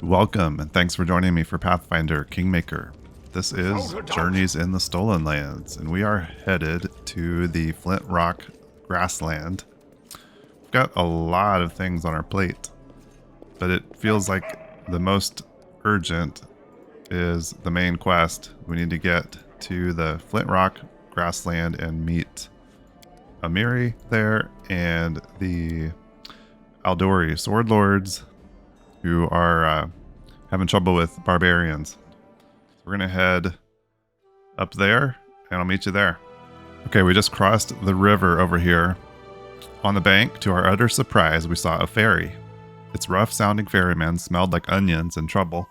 Welcome, and thanks for joining me for Pathfinder Kingmaker. This is Journeys in the Stolen Lands, and we are headed to the Flintrock Grassland. We've got a lot of things on our plate, but it feels like the most urgent is the main quest. We need to get to the Flintrock Grassland and meet Amiri there and the Aldori Swordlords, who are having trouble with Barbarians. So we're going to head up there, and I'll meet you there. Okay, we just crossed the river over here. On the bank, to our utter surprise, we saw a ferry. Its rough-sounding ferryman smelled like onions and trouble.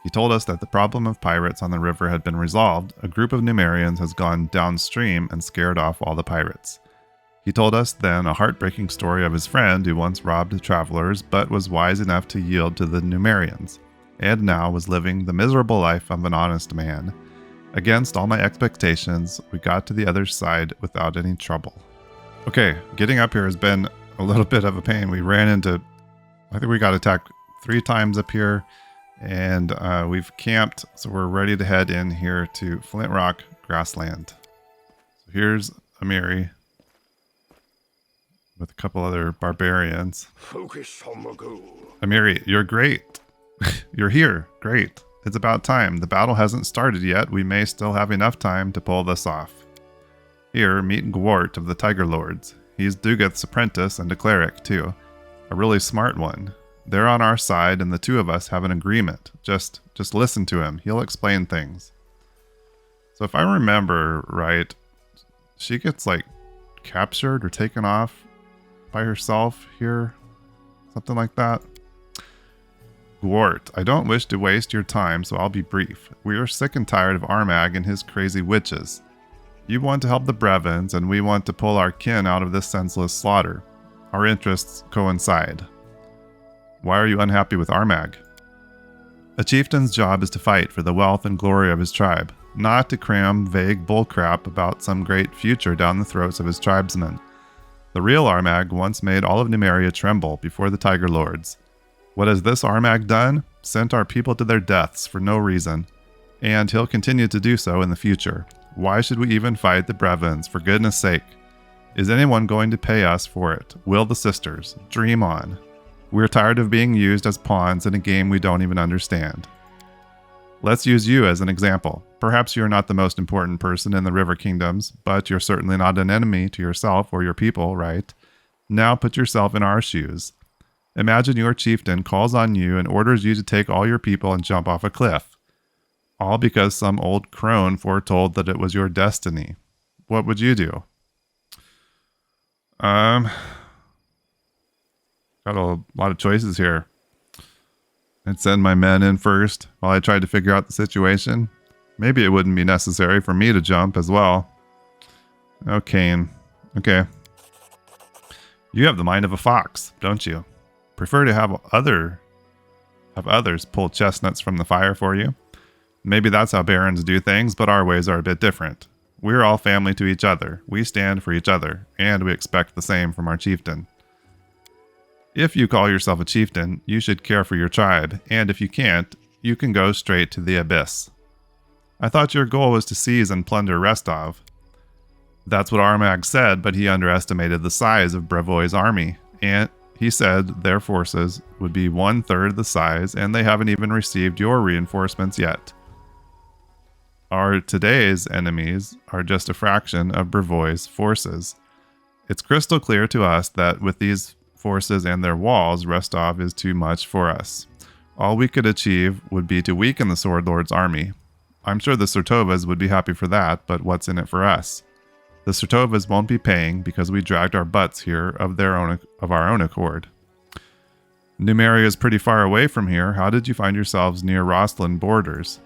He told us that the problem of pirates on the river had been resolved. A group of Numerians has gone downstream and scared off all the pirates. He told us then a heartbreaking story of his friend who once robbed travelers but was wise enough to yield to the Numerians, and now was living the miserable life of an honest man. Against all my expectations, we got to the other side without any trouble. Okay, getting up here has been a little bit of a pain. We ran into, I think we got attacked 3 times up here, and we've camped, so we're ready to head in here to Flintrock Grassland. So here's Amiri with a couple other barbarians. Focus on the goal. Amiri, you're great. You're here. Great. It's about time. The battle hasn't started yet. We may still have enough time to pull this off. Here, meet Gwart of the Tiger Lords. He's Dugeth's apprentice and a cleric, too. A really smart one. They're on our side, and the two of us have an agreement. Just listen to him. He'll explain things. So if I remember right, she gets, captured or taken off by herself here. Something like that. Gwart, I don't wish to waste your time, so I'll be brief. We are sick and tired of Armag and his crazy witches. You want to help the Brevins, and we want to pull our kin out of this senseless slaughter. Our interests coincide. Why are you unhappy with Armag? A chieftain's job is to fight for the wealth and glory of his tribe, not to cram vague bullcrap about some great future down the throats of his tribesmen. The real Armag once made all of Numeria tremble before the Tiger Lords. What has this Armag done? Sent our people to their deaths for no reason. And he'll continue to do so in the future. Why should we even fight the Brevins, for goodness sake? Is anyone going to pay us for it? Will the sisters? Dream on. We're tired of being used as pawns in a game we don't even understand. Let's use you as an example. Perhaps you're not the most important person in the River Kingdoms, but you're certainly not an enemy to yourself or your people, right? Now put yourself in our shoes. Imagine your chieftain calls on you and orders you to take all your people and jump off a cliff. All because some old crone foretold that it was your destiny. What would you do? Got a lot of choices here. I'd send my men in first while I tried to figure out the situation. Maybe it wouldn't be necessary for me to jump as well. Oh, Cain. Okay. You have the mind of a fox, don't you? Prefer to have others pull chestnuts from the fire for you? Maybe that's how barons do things, but our ways are a bit different. We're all family to each other. We stand for each other, and we expect the same from our chieftain. If you call yourself a chieftain, you should care for your tribe, and if you can't, you can go straight to the abyss. I thought your goal was to seize and plunder Restov. That's what Armag said, but he underestimated the size of Brevoy's army, and he said their forces would be 1/3 the size, and they haven't even received your reinforcements yet. Our today's enemies are just a fraction of Brevoy's forces. It's crystal clear to us that with these forces and their walls, Restov is too much for us. All we could achieve would be to weaken the Swordlords' army. I'm sure the Sertovas would be happy for that, but what's in it for us? The Sertovas won't be paying because we dragged our butts here of our own accord. Numeria is pretty far away from here. How did you find yourselves near Rosslyn borders?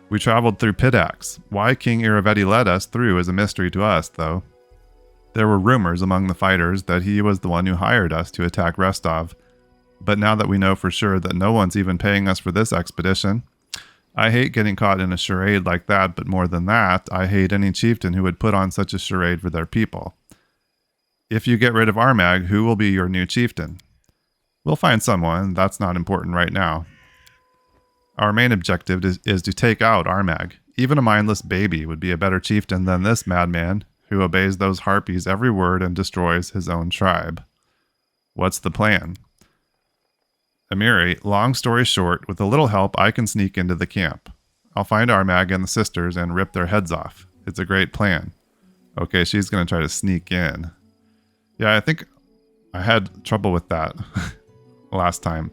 We traveled through Pitax. Why King Iravetti led us through is a mystery to us, though. There were rumors among the fighters that he was the one who hired us to attack Restov, but now that we know for sure that no one's even paying us for this expedition, I hate getting caught in a charade like that, but more than that, I hate any chieftain who would put on such a charade for their people. If you get rid of Armag, who will be your new chieftain? We'll find someone, that's not important right now. Our main objective is to take out Armag. Even a mindless baby would be a better chieftain than this madman who obeys those harpies every word and destroys his own tribe. What's the plan? Amiri, long story short, with a little help, I can sneak into the camp. I'll find Armag and the sisters and rip their heads off. It's a great plan. Okay, she's going to try to sneak in. Yeah, I think I had trouble with that last time.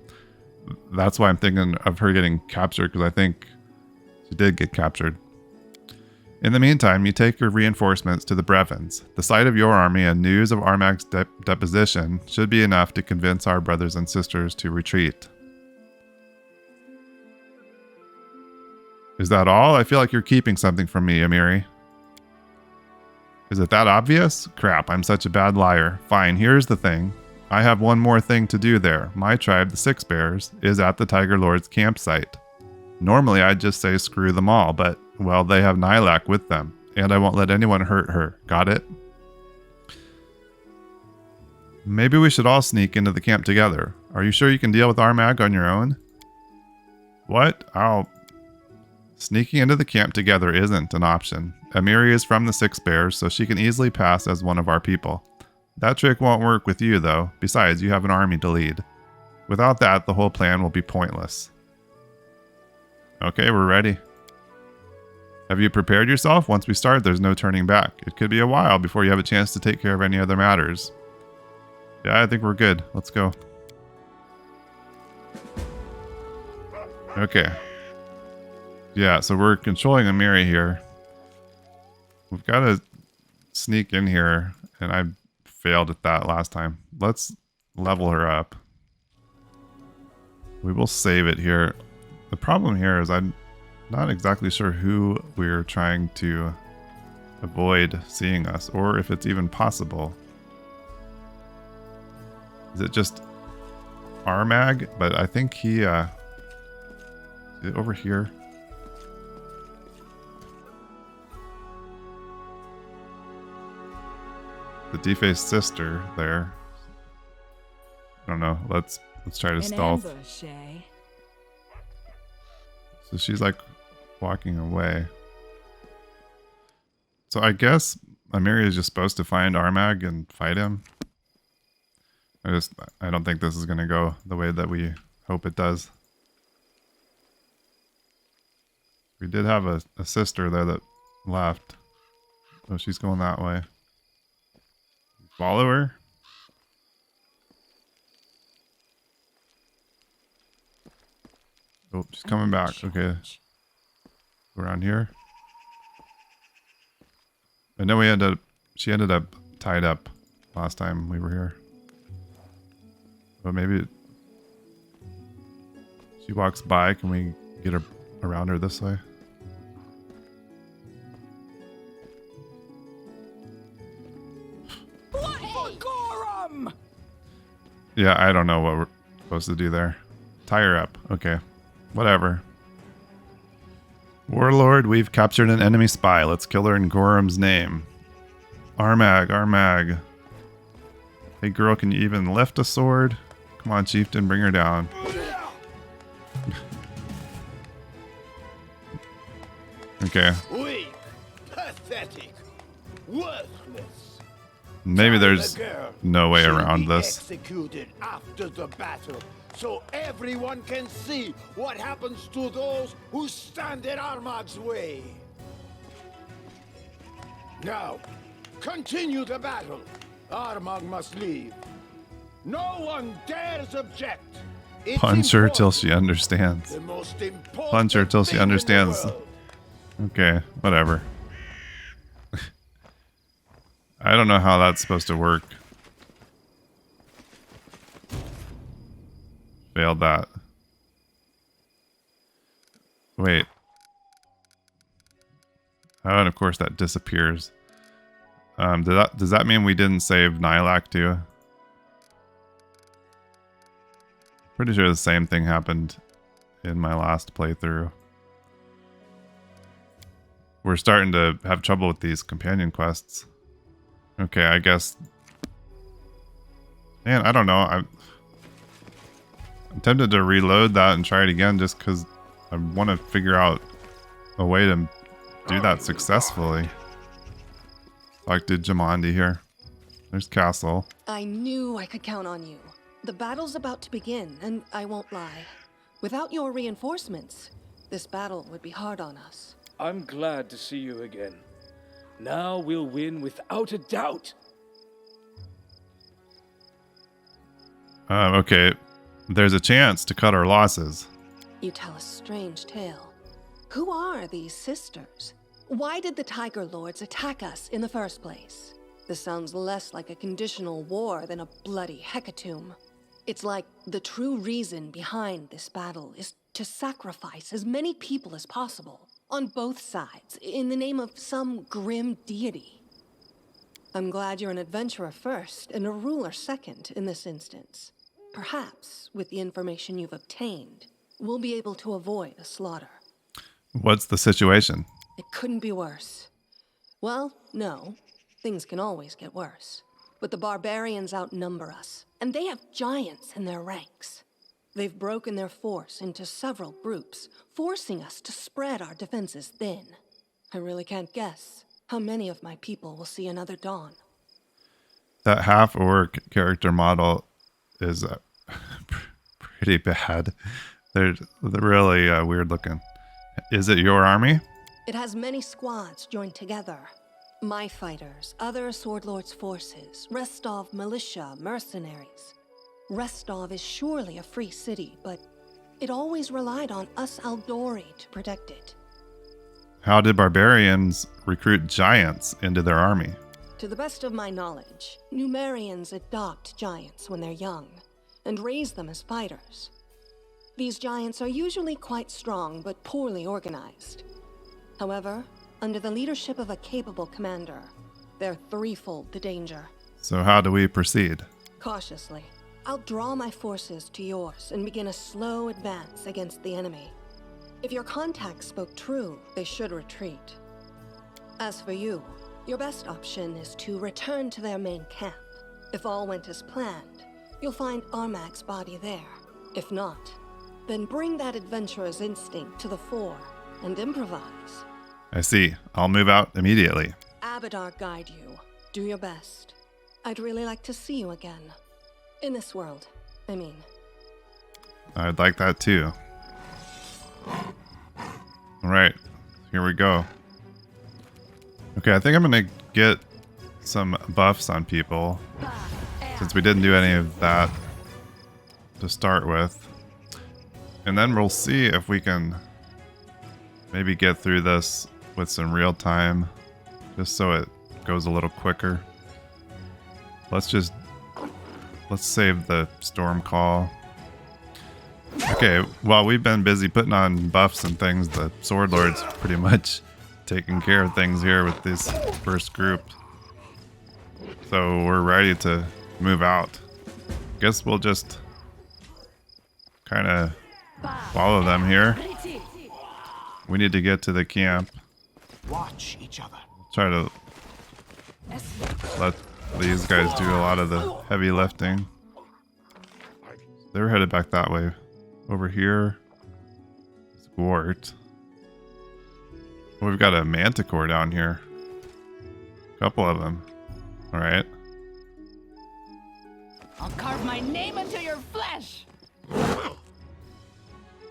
That's why I'm thinking of her getting captured, because I think she did get captured. In the meantime, you take your reinforcements to the Brevins. The sight of your army and news of Armag's deposition should be enough to convince our brothers and sisters to retreat. Is that all? I feel like you're keeping something from me, Amiri. Is it that obvious? Crap, I'm such a bad liar. Fine, here's the thing. I have one more thing to do there. My tribe, the Six Bears, is at the Tiger Lord's campsite. Normally I'd just say screw them all, but, well, they have Nylak with them, and I won't let anyone hurt her. Got it? Maybe we should all sneak into the camp together. Are you sure you can deal with Armag on your own? What? Sneaking into the camp together isn't an option. Amiri is from the Six Bears, so she can easily pass as one of our people. That trick won't work with you, though. Besides, you have an army to lead. Without that, the whole plan will be pointless. Okay, we're ready. Have you prepared yourself? Once we start, there's no turning back. It could be a while before you have a chance to take care of any other matters. Yeah, I think we're good. Let's go. Okay. Yeah, so we're controlling Amiri here. We've got to sneak in here, and I failed at that last time. Let's level her up. We will save it here. The problem here is I'm not exactly sure who we're trying to avoid seeing us, or if it's even possible. Is it just Armag? But I think he, is it over here? The defaced sister there. I don't know. Let's try to stealth. Ambush, eh? So she's like walking away. So I guess Amiri is just supposed to find Armag and fight him. I don't think this is going to go the way that we hope it does. We did have a sister there that left. Oh, she's going that way. Follow her? Oh, she's coming back. Okay. Around here. I know she ended up tied up last time we were here. But maybe she walks by. Can we get her around her this way? Yeah, I don't know what we're supposed to do there. Tie her up. Okay. Whatever. Warlord, we've captured an enemy spy. Let's kill her in Gorham's name. Armag, Armag. Hey girl, can you even lift a sword? Come on, chieftain, bring her down. Okay. Weak, pathetic, worthless. Maybe there's no way around this. Executed after the battle, so everyone can see what happens to those who stand in Armag's way. Now, continue the battle. Armag must leave. No one dares object. It's Punch her till important. she understands. The most important Punch her till she thing in the understands. world. Okay, whatever. I don't know how that's supposed to work. Failed that. Wait. Oh, and of course that disappears. Does that mean we didn't save Nylak too? Pretty sure the same thing happened in my last playthrough. We're starting to have trouble with these companion quests. Okay, I guess. Man, I don't know. I'm tempted to reload that and try it again just because I want to figure out a way to do that successfully. Like did Jamandi here. There's Castle. I knew I could count on you. The battle's about to begin, and I won't lie. Without your reinforcements, this battle would be hard on us. I'm glad to see you again. Now we'll win without a doubt. Okay, there's a chance to cut our losses. You tell a strange tale. Who are these sisters? Why did the Tiger Lords attack us in the first place? This sounds less like a conditional war than a bloody hecatomb. It's like the true reason behind this battle is to sacrifice as many people as possible, on both sides, in the name of some grim deity. I'm glad you're an adventurer first and a ruler second in this instance. Perhaps, with the information you've obtained, we'll be able to avoid a slaughter. What's the situation? It couldn't be worse. Well, no. Things can always get worse. But the barbarians outnumber us, and they have giants in their ranks. They've broken their force into several groups, forcing us to spread our defenses thin. I really can't guess how many of my people will see another dawn. That half-orc character model is pretty bad. They're really weird looking. Is it your army? It has many squads joined together. My fighters, other Swordlords forces, Restov militia, mercenaries. Restov is surely a free city, but it always relied on us Aldori to protect it. How did barbarians recruit giants into their army? To the best of my knowledge, Numerians adopt giants when they're young, and raise them as fighters. These giants are usually quite strong, but poorly organized. However, under the leadership of a capable commander, they're threefold the danger. So how do we proceed? Cautiously, I'll draw my forces to yours and begin a slow advance against the enemy. If your contacts spoke true, they should retreat. As for you, your best option is to return to their main camp. If all went as planned, you'll find Armag's body there. If not, then bring that adventurer's instinct to the fore and improvise. I see. I'll move out immediately. Abadar guide you. Do your best. I'd really like to see you again. In this world, I mean. I'd like that too. Alright, here we go. Okay, I think I'm gonna get some buffs on people, since we didn't do any of that to start with. And then we'll see if we can maybe get through this with some real time, just so it goes a little quicker. Let's save the storm call. Okay, while we've been busy putting on buffs and things, the Swordlords pretty much taking care of things here with this first group. So we're ready to move out. Guess we'll just kind of follow them here. We need to get to the camp. Watch each other. Try to let these guys do a lot of the heavy lifting. They're headed back that way. Over here is Gwart. We've got a manticore down here. A couple of them. Alright. I'll carve my name into your flesh.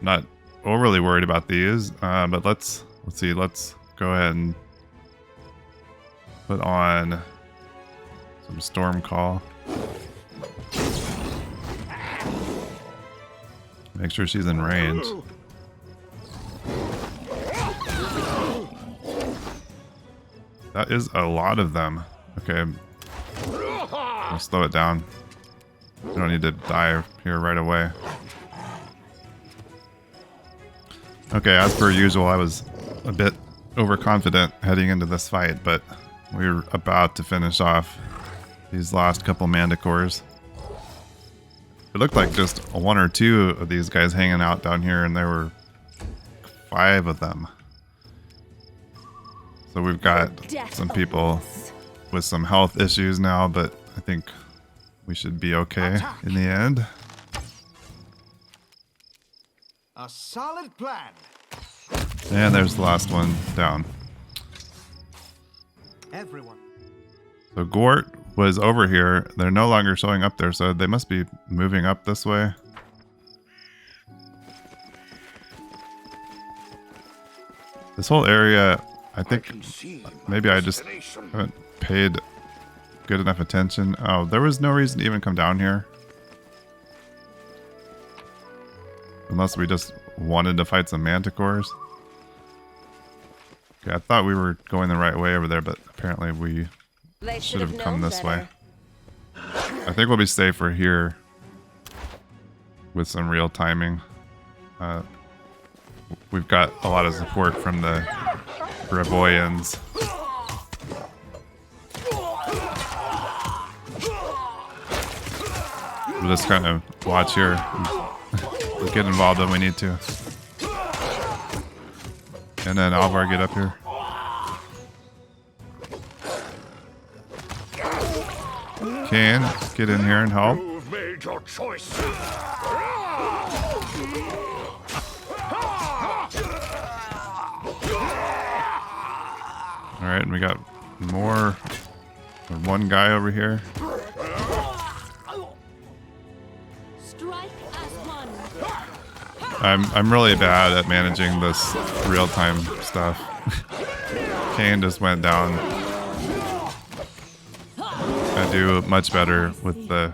Not overly worried about these, but let's see. Let's go ahead and put on some storm call. Make sure she's in range. That is a lot of them. Okay, I'll slow it down. We don't need to die here right away. Okay, as per usual, I was a bit overconfident heading into this fight, but we were about to finish off these last couple mandicores. It looked like just one or two of these guys hanging out down here, and there were 5 of them. So we've got some people with some health issues now, but I think we should be okay in the end. A solid plan. And there's the last one down. Everyone. So Gort was over here. They're no longer showing up there, so they must be moving up this way. This whole area, I think maybe I just haven't paid good enough attention. Oh, there was no reason to even come down here. Unless we just wanted to fight some manticores. Okay, I thought we were going the right way over there, but apparently we should have come this way. I think we'll be safer here with some real timing. We've got a lot of support from the Barbarians. We'll just kind of watch here. We'll get involved when we need to. And then Alvar, get up here. Cain, get in here and help. You've made your choice. Alright, and we got more. One guy over here. Strike as one. I'm really bad at managing this real-time stuff. Cain just went down. I do much better with the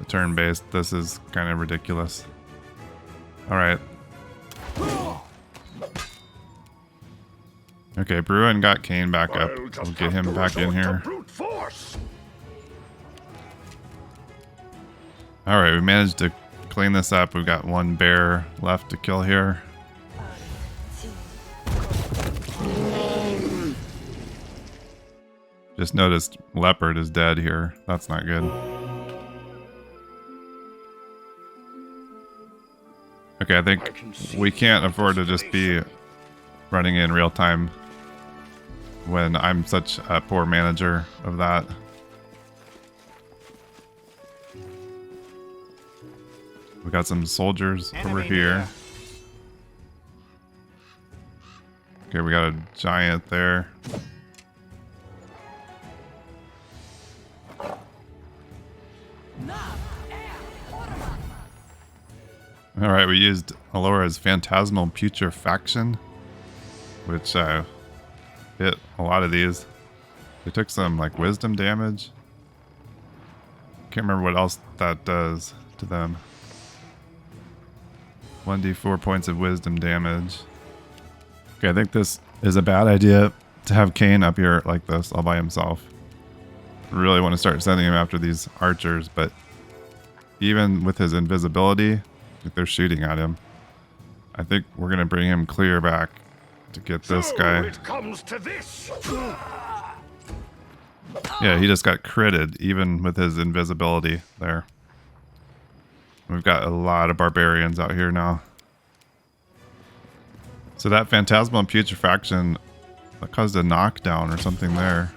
turn-based. This is kind of ridiculous. Alright. Okay, Bruin got Cain back up. We'll get him back in here. Alright, we managed to clean this up. We've got one bear left to kill here. Just noticed leopard is dead here. That's not good. Okay, I think we can't afford to just be running in real time when I'm such a poor manager of that. We got some soldiers over here. Okay, we got a giant there. Alright, we used Alora's Phantasmal Putrefaction, which hit a lot of these. They took some like wisdom damage. Can't remember what else that does to them. 1d4 points of wisdom damage. Okay, I think this is a bad idea to have Cain up here like this all by himself. I really want to start sending him after these archers, but even with his invisibility, like they're shooting at him. I think we're going to bring him clear back to get this guy. It comes to this. Yeah, he just got critted even with his invisibility there. We've got a lot of barbarians out here now. So that Phantasmal Putrefaction, that caused a knockdown or something there.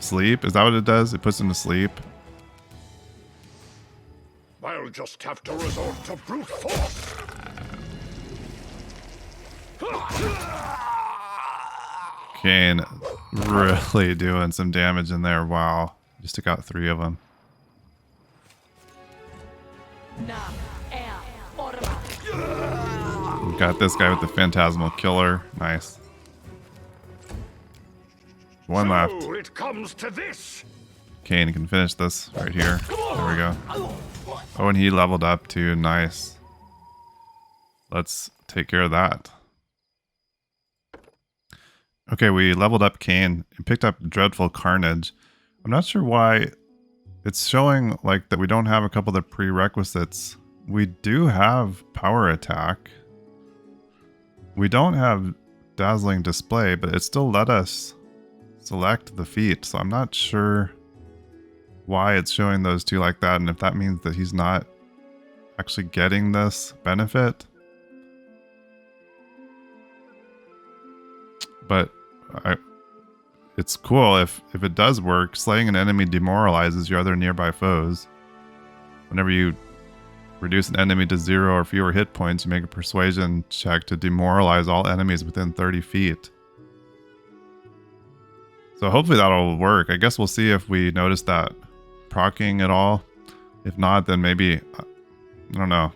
Sleep? Is that what it does? It puts him to sleep? I'll just have to resort to brute force. Cain really doing some damage in there. Wow. Just took out 3 of them. We've got this guy with the Phantasmal Killer. Nice. One left. It comes to this. Cain can finish this right here. There we go. Oh, and he leveled up too. Nice. Let's take care of that. Okay, we leveled up Cain and picked up Dreadful Carnage. I'm not sure why it's showing like that we don't have a couple of the prerequisites. We do have power attack. We don't have dazzling display, but it still let us select the feat. So I'm not sure why it's showing those two like that, and if that means that he's not actually getting this benefit. But it's cool if it does work. Slaying an enemy demoralizes your other nearby foes. Whenever you Reduce an enemy to 0 or fewer hit points. You make a persuasion check to demoralize all enemies within 30 feet. So hopefully that'll work. I guess we'll see if we notice that proccing at all. If not, then maybe, I don't know.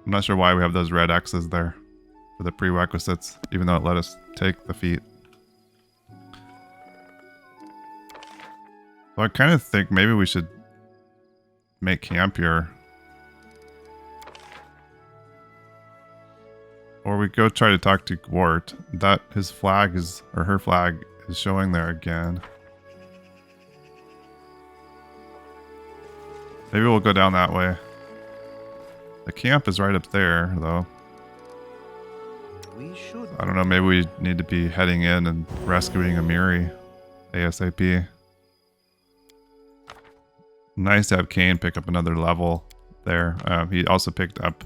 I'm not sure why we have those red X's there for the prerequisites, even though it let us take the feat. So I kind of think maybe we should make camp here. Or we go try to talk to Gwart. That his flag is, or her flag is showing there again. Maybe we'll go down that way. The camp is right up there, though. We should. I don't know, maybe we need to be heading in and rescuing Amiri ASAP. Nice to have Cain pick up another level there. He also picked up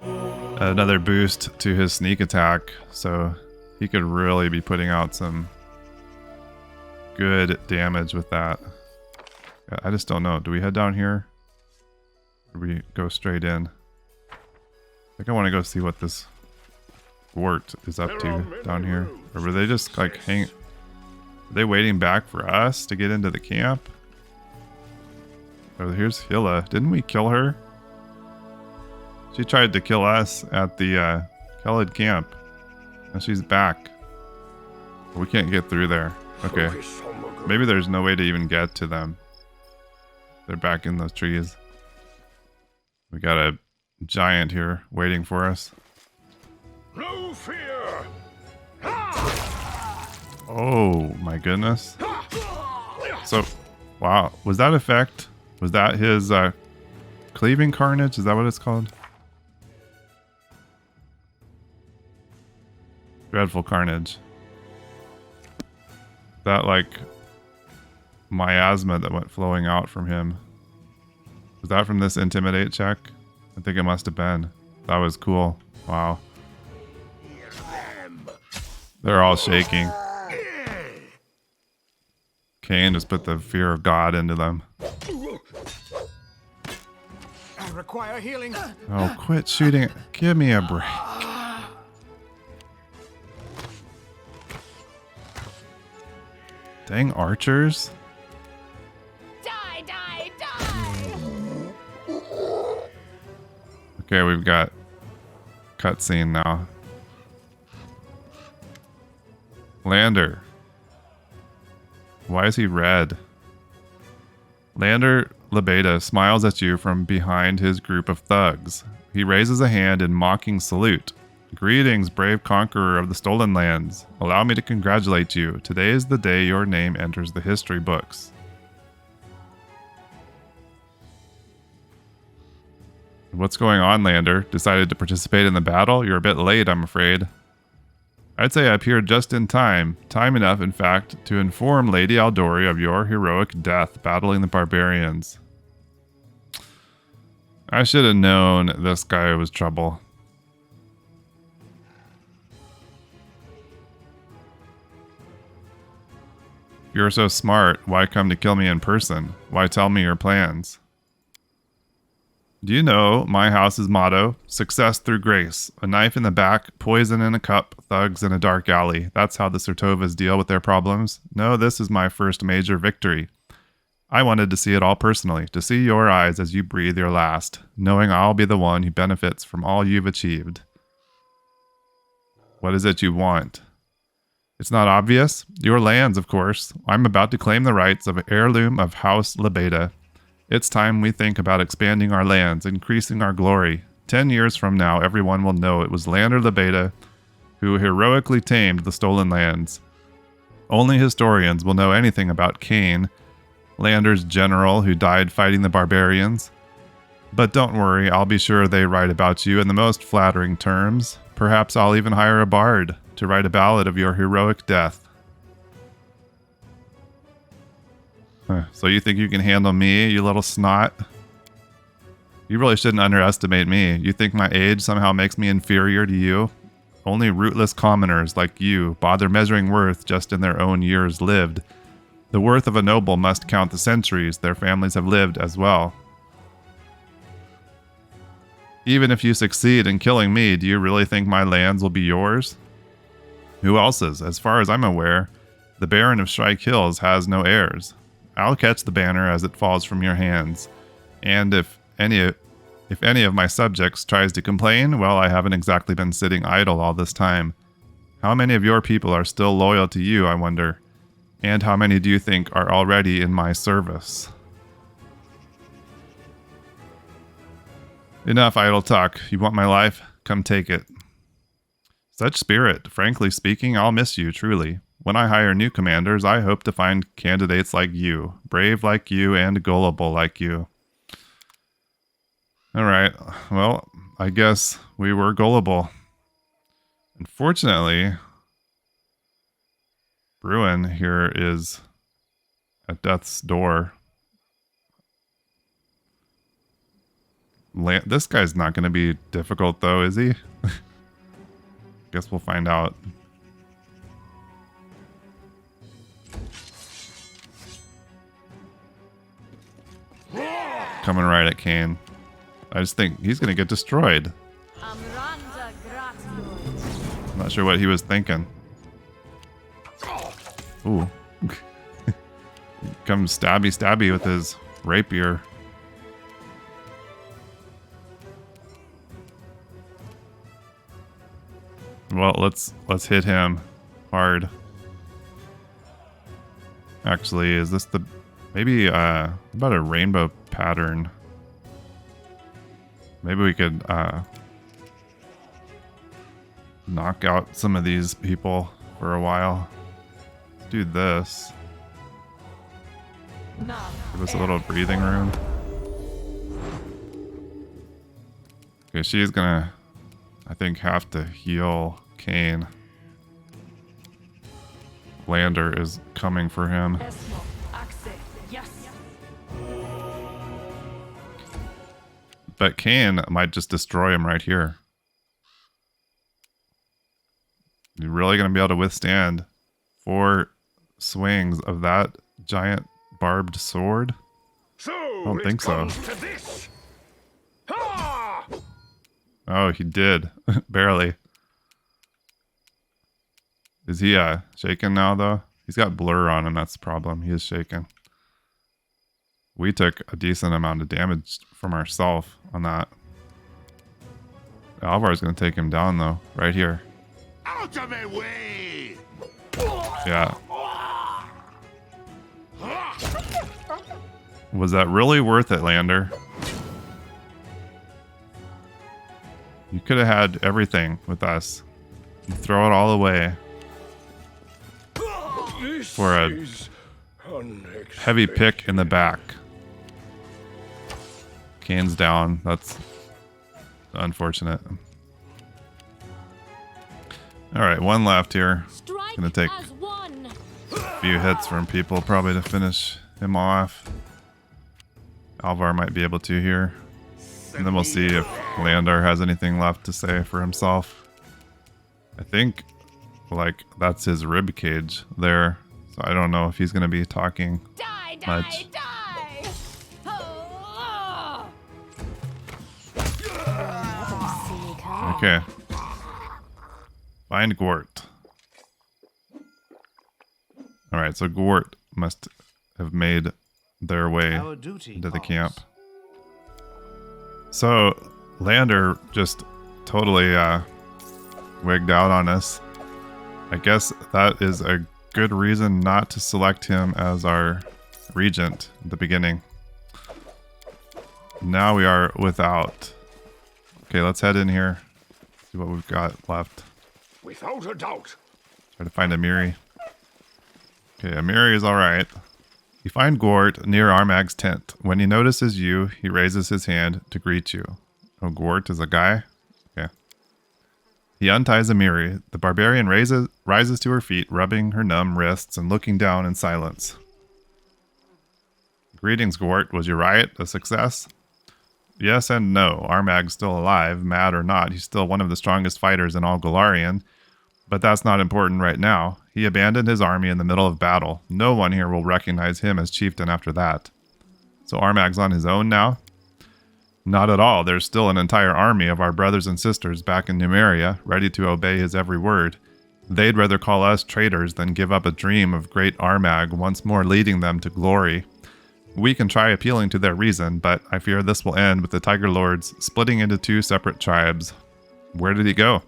another boost to his sneak attack, so he could really be putting out some good damage with that. I just don't know. Do we head down here? Or do we go straight in? I think I want to go see what this Gwart is up to down here. Or were they just like are they waiting back for us to get into the camp? Oh, here's Hilla. Didn't we kill her? She tried to kill us at the Kelid camp. And she's back. We can't get through there. Okay. Maybe there's no way to even get to them. They're back in those trees. We got a giant here waiting for us. No fear. Oh my goodness. So, wow. Was that effect? Was that his cleaving carnage? Is that what it's called? Dreadful carnage. That like miasma that went flowing out from him. Was that from this intimidate check? I think it must have been. That was cool. Wow. They're all shaking. Cain just put the fear of God into them. I require healing. Oh, quit shooting. Give me a break. Dang archers. Die, die, die! Okay, we've got cutscene now. Lander. Why is he red? Lander Lebeda smiles at you from behind his group of thugs. He raises a hand in mocking salute. Greetings, brave conqueror of the Stolen Lands. Allow me to congratulate you. Today is the day your name enters the history books. What's going on, Lander? Decided to participate in the battle? You're a bit late, I'm afraid. I'd say I appeared just in time. Time enough, in fact, to inform Lady Aldori of your heroic death battling the Barbarians. I should have known this guy was trouble. You're so smart. Why come to kill me in person? Why tell me your plans? Do you know my house's motto? Success through grace. A knife in the back, poison in a cup, thugs in a dark alley. That's how the Sertovas deal with their problems. No, this is my first major victory. I wanted to see it all personally, to see your eyes as you breathe your last, knowing I'll be the one who benefits from all you've achieved. What is it you want? It's not obvious. Your lands, of course. I'm about to claim the rights of heirloom of House Lebeda. It's time we think about expanding our lands, increasing our glory. 10 years from now, everyone will know it was Lander Lebeda who heroically tamed the Stolen Lands. Only historians will know anything about Cain, Lander's general who died fighting the Barbarians. But don't worry, I'll be sure they write about you in the most flattering terms. Perhaps I'll even hire a bard to write a ballad of your heroic death. So you think you can handle me, you little snot? You really shouldn't underestimate me. You think my age somehow makes me inferior to you? Only rootless commoners like you bother measuring worth just in their own years lived. The worth of a noble must count the centuries their families have lived as well. Even if you succeed in killing me, do you really think my lands will be yours? Who else's? As far as I'm aware, the Baron of Shrike Hills has no heirs. I'll catch the banner as it falls from your hands. And if any of my subjects tries to complain, well, I haven't exactly been sitting idle all this time. How many of your people are still loyal to you, I wonder? And how many do you think are already in my service? Enough idle talk. You want my life? Come take it. Such spirit. Frankly speaking, I'll miss you, truly. When I hire new commanders, I hope to find candidates like you. Brave like you and gullible like you. Alright, well, I guess we were gullible. Unfortunately, Bruin here is at death's door. This guy's not going to be difficult though, is he? Guess we'll find out. Coming right at Cain. I just think he's going to get destroyed. I'm not sure what he was thinking. Ooh. Comes stabby stabby with his rapier. Well, let's hit him hard. Actually, is this the maybe about a rainbow pattern? Maybe we could knock out some of these people for a while. Let's do this. Give us a little breathing room. Okay, she's gonna, I think, have to heal Cain. Lander is coming for him. But Cain might just destroy him right here. You're really going to be able to withstand 4 swings of that giant barbed sword? I don't think so. Oh, he did. Barely. Is he shaken now, though? He's got blur on him. That's the problem. He is shaken. We took a decent amount of damage from ourselves on that. Alvar's going to take him down, though. Right here. Out of my way! Yeah. Was that really worth it, Lander? You could have had everything with us. You throw it all away for a heavy pick in the back. Cain's down. That's unfortunate. Alright, one left here. Gonna take a few hits from people probably to finish him off. Alvar might be able to here. And then we'll see if Leandar has anything left to say for himself. I think, like, that's his rib cage there. So I don't know if he's gonna be talking much. Okay. Find Gort. Alright, so Gort must have made their way into the camp. So, Lander just totally wigged out on us. I guess that is a good reason not to select him as our regent at the beginning. Now we are without. Okay, let's head in here. See what we've got left. Without a doubt. Try to find Amiri. Okay, Amiri is alright. You find Gort near Armag's tent. When he notices you, he raises his hand to greet you. Oh, Gort is a guy? Okay. He unties Amiri. The barbarian rises to her feet, rubbing her numb wrists and looking down in silence. Greetings, Gort. Was your riot a success? Yes and no. Armag's still alive. Mad or not, he's still one of the strongest fighters in all Golarion. But that's not important right now. He abandoned his army in the middle of battle. No one here will recognize him as chieftain after that. So Armag's on his own now? Not at all. There's still an entire army of our brothers and sisters back in Numeria, ready to obey his every word. They'd rather call us traitors than give up a dream of great Armag once more leading them to glory. We can try appealing to their reason, but I fear this will end with the Tiger Lords splitting into 2 separate tribes. Where did he go?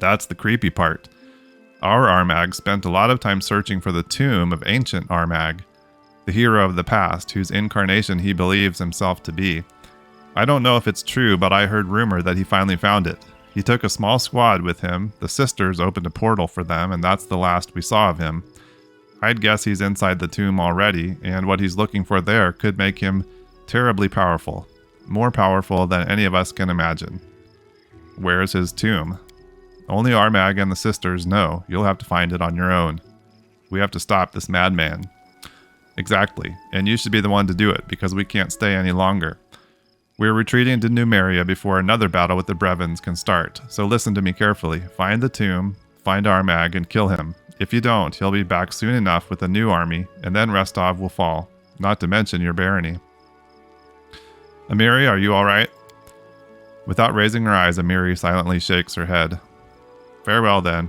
That's the creepy part. Our Armag spent a lot of time searching for the tomb of ancient Armag, the hero of the past, whose incarnation he believes himself to be. I don't know if it's true, but I heard rumor that he finally found it. He took a small squad with him, the sisters opened a portal for them, and that's the last we saw of him. I'd guess he's inside the tomb already, and what he's looking for there could make him terribly powerful. More powerful than any of us can imagine. Where's his tomb? Only Armag and the sisters know. You'll have to find it on your own. We have to stop this madman. Exactly, and you should be the one to do it, because we can't stay any longer. We're retreating to Numeria before another battle with the Brevins can start, so listen to me carefully. Find the tomb, find Armag, and kill him. If you don't, he'll be back soon enough with a new army, and then Restov will fall, not to mention your barony. Amiri, are you alright? Without raising her eyes, Amiri silently shakes her head. Farewell then.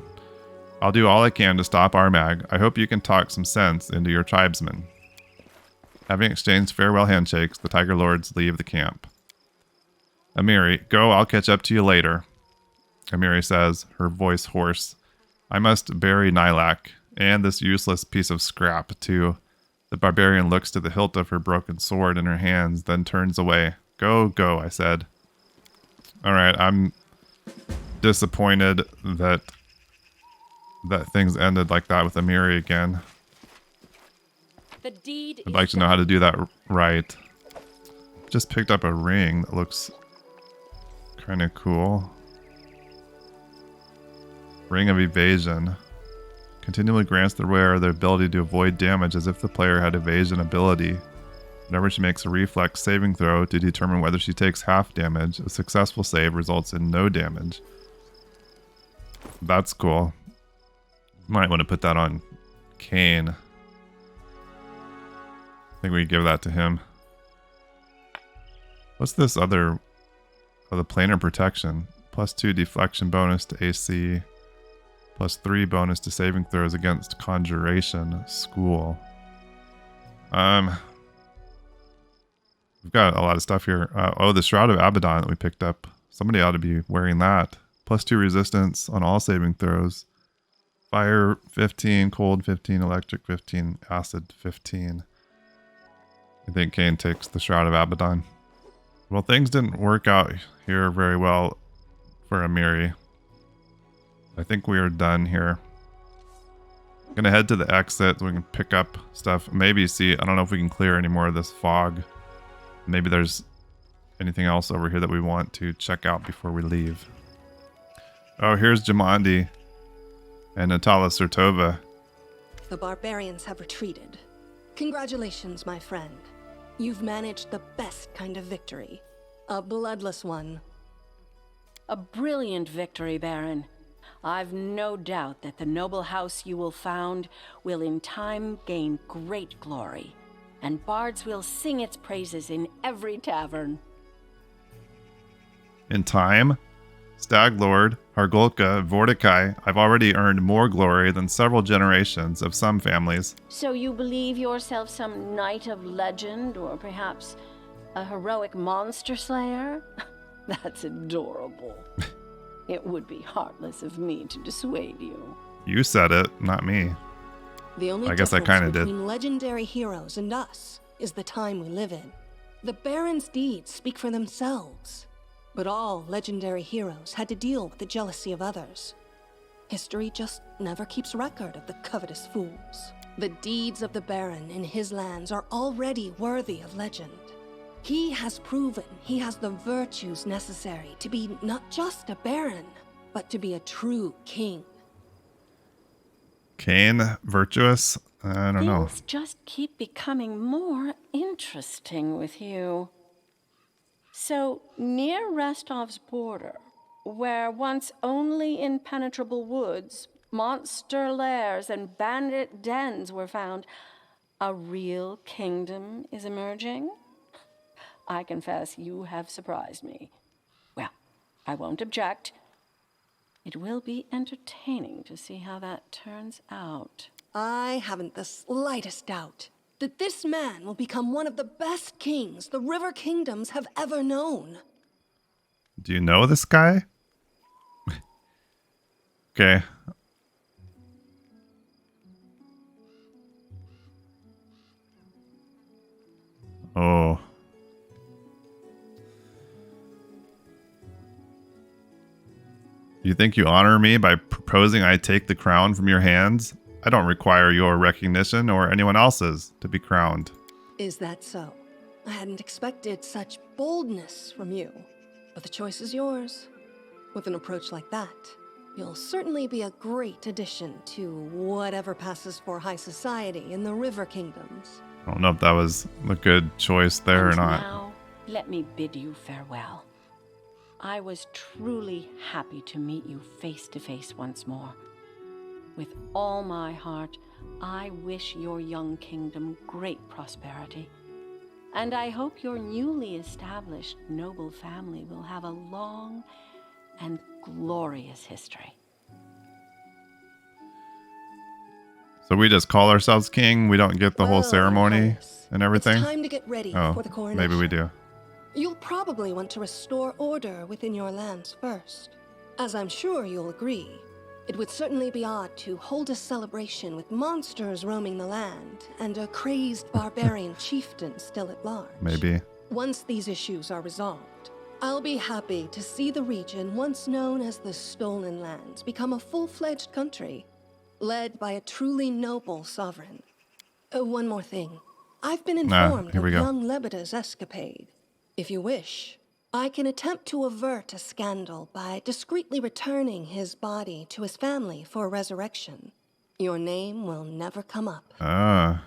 I'll do all I can to stop Armag. I hope you can talk some sense into your tribesmen. Having exchanged farewell handshakes, the Tiger Lords leave the camp. Amiri, go, I'll catch up to you later. Amiri says, her voice hoarse. I must bury Nylak, and this useless piece of scrap, too. The barbarian looks to the hilt of her broken sword in her hands, then turns away. Go, go, I said. Alright, I'm disappointed that things ended like that with Amiri again. The deed I'd like to know how to do that right. Just picked up a ring that looks kind of cool. Ring of Evasion. Continually grants the wearer the ability to avoid damage as if the player had evasion ability. Whenever she makes a reflex saving throw to determine whether she takes half damage, a successful save results in no damage. That's cool. Might want to put that on Cain. I think we give that to him. What's this other... Oh, the planar protection. +2 deflection bonus to AC. +3 bonus to saving throws against conjuration. School. We've got a lot of stuff here. Oh, the Shroud of Abaddon that we picked up. Somebody ought to be wearing that. +2 resistance on all saving throws. Fire 15, cold 15, electric 15, acid 15. I think Cain takes the Shroud of Abaddon. Well, things didn't work out here very well for Amiri. I think we are done here. I'm gonna head to the exit so we can pick up stuff. Maybe see, I don't know if we can clear any more of this fog. Maybe there's anything else over here that we want to check out before we leave. Oh, here's Jamandi and Natala Sertova. The barbarians have retreated. Congratulations, my friend. You've managed the best kind of victory. A bloodless one. A brilliant victory, Baron. I've no doubt that the noble house you will found will in time gain great glory, and bards will sing its praises in every tavern. In time? Stag Lord, Hargolka, Vortikai, I've already earned more glory than several generations of some families. So you believe yourself some knight of legend, or perhaps a heroic monster slayer? That's adorable. It would be heartless of me to dissuade you. You said it, not me. The only I guess I difference kinda did. between legendary heroes and us is the time we live in. The Baron's deeds speak for themselves. But all legendary heroes had to deal with the jealousy of others. History just never keeps record of the covetous fools. The deeds of the Baron in his lands are already worthy of legend. He has proven he has the virtues necessary to be not just a Baron, but to be a true king. Cain, virtuous? I don't know. Things just keep becoming more interesting with you. So, near Restov's border, where once only impenetrable woods, monster lairs, and bandit dens were found, a real kingdom is emerging? I confess you have surprised me. Well, I won't object. It will be entertaining to see how that turns out. I haven't the slightest doubt that this man will become one of the best kings the River Kingdoms have ever known. Do you know this guy? Okay. Oh. You think you honor me by proposing I take the crown from your hands? I don't require your recognition or anyone else's to be crowned. Is that so? I hadn't expected such boldness from you, but the choice is yours. With an approach like that, you'll certainly be a great addition to whatever passes for high society in the River Kingdoms. I don't know if that was a good choice there or And not. now, let me bid you farewell. I was truly happy to meet you face to face once more. With all my heart, I wish your young kingdom great prosperity. And I hope your newly established noble family will have a long and glorious history. So we just call ourselves king? We don't get the whole Well, ceremony Highness, and everything? It's time to get ready Oh, for the coronation. maybe we do. You'll probably want to restore order within your lands first. As I'm sure you'll agree, it would certainly be odd to hold a celebration with monsters roaming the land and a crazed barbarian chieftain still at large. Maybe. Once these issues are resolved, I'll be happy to see the region once known as the Stolen Lands become a full-fledged country, led by a truly noble sovereign. One more thing. I've been informed here we of go. young Lebeda's escapade. If you wish, I can attempt to avert a scandal by discreetly returning his body to his family for resurrection. Your name will never come up. Ah.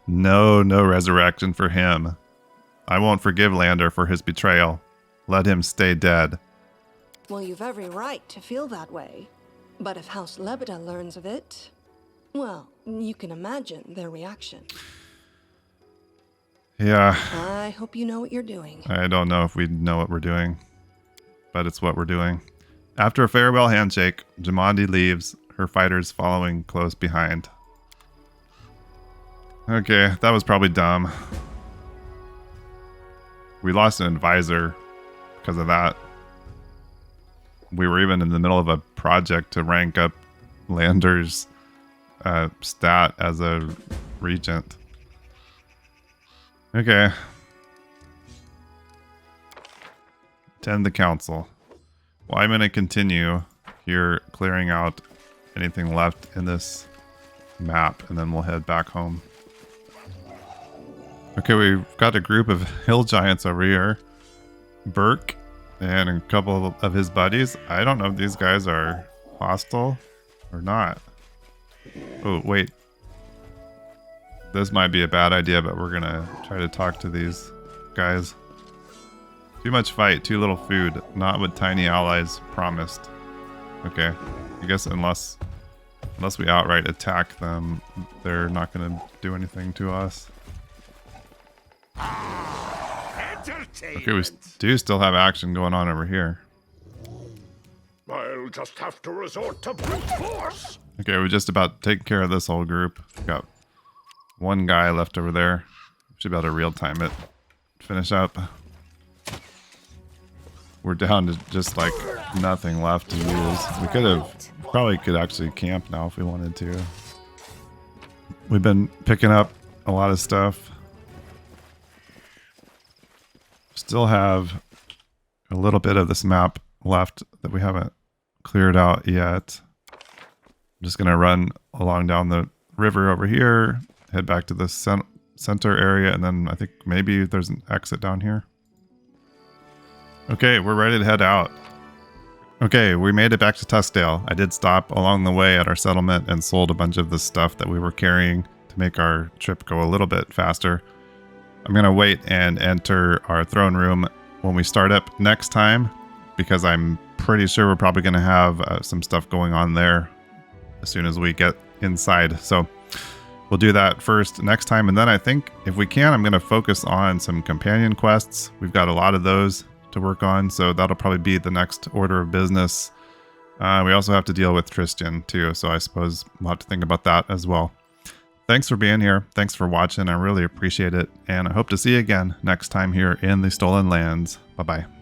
No resurrection for him. I won't forgive Lander for his betrayal. Let him stay dead. Well, you've every right to feel that way. But if House Lebeda learns of it, well, you can imagine their reaction. Yeah, I hope you know what you're doing. I don't know if we know what we're doing, but it's what we're doing. After a farewell handshake, Jamandi leaves, her fighters following close behind. Okay, that was probably dumb. We lost an advisor because of that. We were even in the middle of a project to rank up Lander's stat as a regent. Okay. Attend the council. Well, I'm going to continue here clearing out anything left in this map, and then we'll head back home. Okay, we've got a group of hill giants over here. Burke and a couple of his buddies. I don't know if these guys are hostile or not. Oh, wait. This might be a bad idea, but we're gonna try to talk to these guys. Too much fight, too little food. Not what tiny allies promised. Okay. I guess unless we outright attack them, they're not gonna do anything to us. Okay, we do still have action going on over here. I'll just have to resort to brute force. Okay, we're just about taking care of this whole group. Got one guy left over there. Should be able to real time it. Finish up. We're down to just like nothing left to use. We probably could actually camp now if we wanted to. We've been picking up a lot of stuff. Still have a little bit of this map left that we haven't cleared out yet. I'm just going to run along down the river over here, head back to the center area, and then I think maybe there's an exit down here. Okay, we're ready to head out. Okay, we made it back to Tuskdale. I did stop along the way at our settlement and sold a bunch of the stuff that we were carrying to make our trip go a little bit faster. I'm going to wait and enter our throne room when we start up next time because I'm pretty sure we're probably going to have some stuff going on there as soon as we get inside. So we'll do that first next time. And then I think if we can, I'm going to focus on some companion quests. We've got a lot of those to work on. So that'll probably be the next order of business. We also have to deal with Tristan too. So I suppose we'll have to think about that as well. Thanks for being here. Thanks for watching. I really appreciate it. And I hope to see you again next time here in the Stolen Lands. Bye-bye.